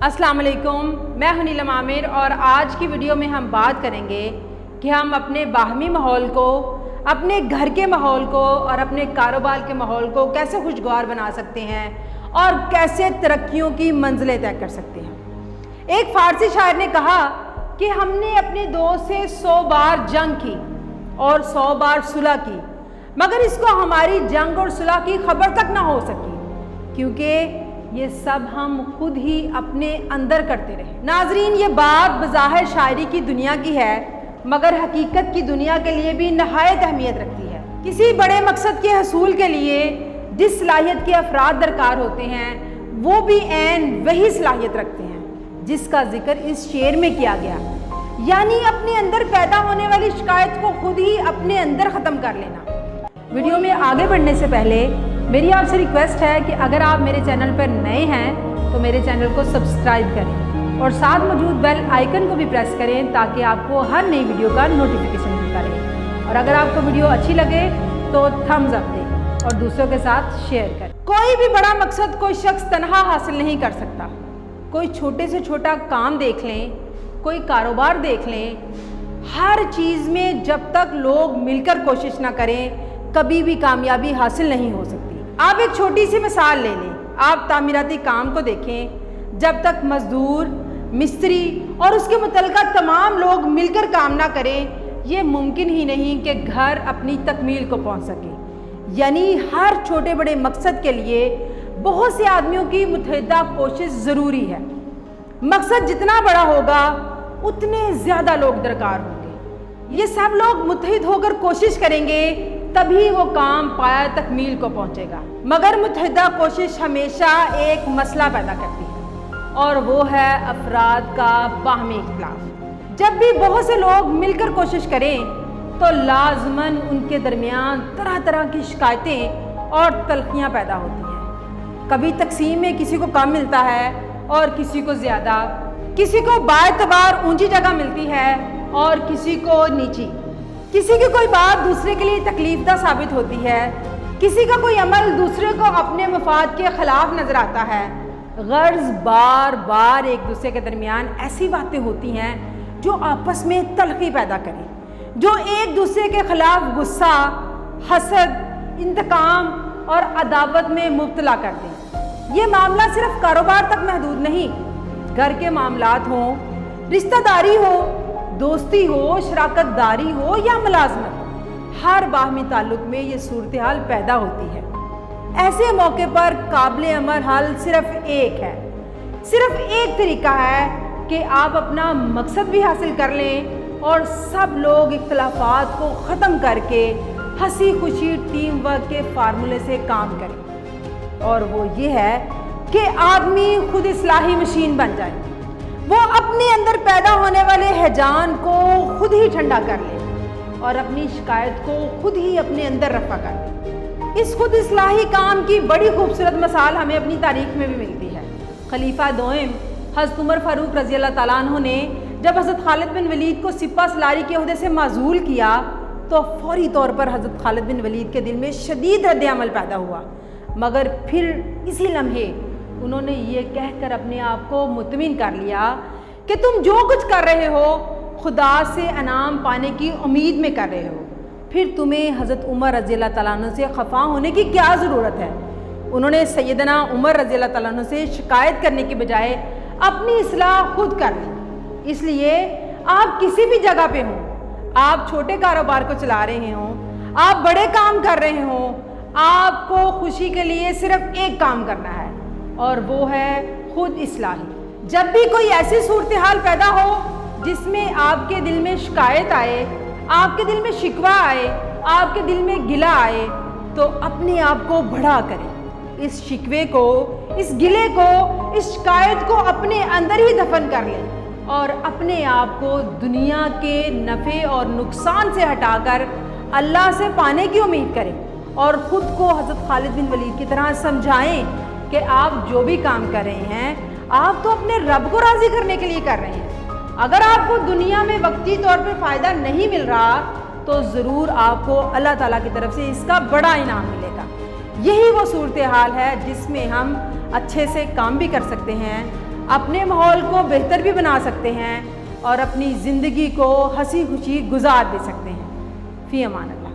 अस्सलाम वालेकुम, मैं हूं नीलम आमिर और आज की वीडियो में हम बात करेंगे कि हम अपने बाहमी माहौल को, अपने घर के माहौल को और अपने कारोबार के माहौल को कैसे खुशगवार बना सकते हैं और कैसे तरक्कियों की मंजिलें तय कर सकते हैं। एक फ़ारसी शायर ने कहा कि हमने अपने दोस्त से 100 बार जंग की और 100 बार सुलह की, मगर इसको हमारी जंग और सुलह की खबर तक ना हो सकी, क्योंकि ये सब हम खुद ही अपने अंदर करते रहे। नाजरीन, ये बात बज़ाहिर शायरी की दुनिया की है, मगर हकीकत की दुनिया के लिए भी नहायत अहमियत रखती है। किसी बड़े मकसद के हसूल के लिए जिस सलाहियत के अफराद दरकार होते हैं, वो भी ऐन वही सलाहियत रखते हैं जिसका जिक्र इस शेर में किया गया, यानी अपने अंदर पैदा होने वाली शिकायत को खुद ही अपने अंदर ख़त्म कर लेना। वीडियो में आगे बढ़ने से पहले मेरी आपसे रिक्वेस्ट है कि अगर आप मेरे चैनल पर नए हैं तो मेरे चैनल को सब्सक्राइब करें और साथ मौजूद बेल आइकन को भी प्रेस करें ताकि आपको हर नई वीडियो का नोटिफिकेशन मिलता रहे। और अगर आपको वीडियो अच्छी लगे तो थम्स अप दें और दूसरों के साथ शेयर करें। कोई भी बड़ा मकसद कोई शख्स तनहा हासिल नहीं कर सकता। कोई छोटे से छोटा काम देख लें, कोई कारोबार देख लें, हर चीज़ में जब तक लोग मिलकर कोशिश ना करें कभी भी कामयाबी हासिल नहीं हो सकती। आप एक छोटी सी मिसाल ले लें, आप तामीराती काम को देखें, जब तक मजदूर, मिस्त्री और उसके मुतल्लिका तमाम लोग मिलकर काम ना करें, ये मुमकिन ही नहीं कि घर अपनी तकमील को पहुंच सके। यानी हर छोटे बड़े मकसद के लिए बहुत से आदमियों की मुतहदा कोशिश ज़रूरी है। मकसद जितना बड़ा होगा उतने ज़्यादा लोग दरकार होंगे। ये सब लोग मुत्तहिद होकर कोशिश करेंगे तभी वो काम पाया तकमील को पहुंचेगा। मगर मुत्तहिदा कोशिश हमेशा एक मसला पैदा करती है और वो है अफराद का बाहमी इख्तिलाफ। जब भी बहुत से लोग मिलकर कोशिश करें तो लाजमन उनके दरमियान तरह तरह की शिकायतें और तलखियाँ पैदा होती हैं। कभी तकसीम में किसी को कम मिलता है और किसी को ज़्यादा, किसी को बाएतबार ऊंची जगह मिलती है और किसी को नीची, किसी की कोई बात दूसरे के लिए तकलीफदा साबित होती है, किसी का कोई अमल दूसरे को अपने मफाद के ख़िलाफ़ नज़र आता है। गर्ज़ बार बार एक दूसरे के दरमियान ऐसी बातें होती हैं जो आपस में तलखी पैदा करें, जो एक दूसरे के ख़िलाफ़ गुस्सा, हसद, इंतकाम और अदावत में मुब्तला कर दें। ये मामला सिर्फ कारोबार तक महदूद नहीं, घर के मामलात हों, रिश्तेदारी हो, दोस्ती हो, शराकतदारी हो या मुलाजमत, हर बाहमी ताल्लुक में ये सूरत हाल पैदा होती है। ऐसे मौके पर काबिल अमल हल सिर्फ एक है, सिर्फ एक तरीका है कि आप अपना मकसद भी हासिल कर लें और सब लोग इख्तिलाफात को ख़त्म करके हंसी खुशी टीम वर्क के फार्मूले से काम करें। और वो ये है कि आदमी खुद इस्लाही मशीन बन जाए, वो अपने अंदर पैदा होने वाले हैजान को खुद ही ठंडा कर ले और अपनी शिकायत को खुद ही अपने अंदर रफा कर ले। इस खुद इस्लाही काम की बड़ी खूबसूरत मिसाल हमें अपनी तारीख में भी मिलती है। खलीफा दोम हज़रत उमर फ़ारूक रज़ी अल्लाह तआला अन्हु ने जब हज़रत खालिद बिन वलीद को सिपा सलारी के ओहदे से माज़ूल किया तो फौरी तौर पर हज़रत खालिद बिन वलीद के दिल में शदीद रद्द अमल पैदा हुआ, मगर फिर इसी लम्हे उन्होंने ये कहकर अपने आप को मुतमिन कर लिया कि तुम जो कुछ कर रहे हो खुदा से इनाम पाने की उम्मीद में कर रहे हो, फिर तुम्हें हज़रत उमर रज़ी अल्लाह तआला अन्हु से खफा होने की क्या ज़रूरत है। उन्होंने सैयदना उमर रज़ी अल्लाह तआला अन्हु से शिकायत करने के बजाय अपनी इस्लाह खुद कर ली। इसलिए आप किसी भी जगह पे हों, आप छोटे कारोबार को चला रहे हों, आप बड़े काम कर रहे हों, आपको खुशी के लिए सिर्फ एक काम करना है और वो है खुद इस्लाही। जब भी कोई ऐसी सूरत हाल पैदा हो जिसमें आपके दिल में शिकायत आए, आपके दिल में शिकवा आए, आपके दिल में गिला आए, तो अपने आप को बड़ा करें। इस शिकवे को, इस गिले को, इस शिकायत को अपने अंदर ही दफन कर लें और अपने आप को दुनिया के नफ़े और नुकसान से हटाकर अल्लाह से पाने की उम्मीद करें और ख़ुद को हज़रत खालिद बिन वलीद की तरह समझाएं कि आप जो भी काम कर रहे हैं आप तो अपने रब को राज़ी करने के लिए कर रहे हैं। अगर आपको दुनिया में वक्ती तौर पर फ़ायदा नहीं मिल रहा तो ज़रूर आपको अल्लाह ताला की तरफ से इसका बड़ा इनाम मिलेगा। यही वो सूरत हाल है जिसमें हम अच्छे से काम भी कर सकते हैं, اپنے ماحول کو بہتر بھی بنا سکتے ہیں اور اپنی زندگی کو ہنسی خوشی گزار دے سکتے ہیں۔ فی امان اللہ۔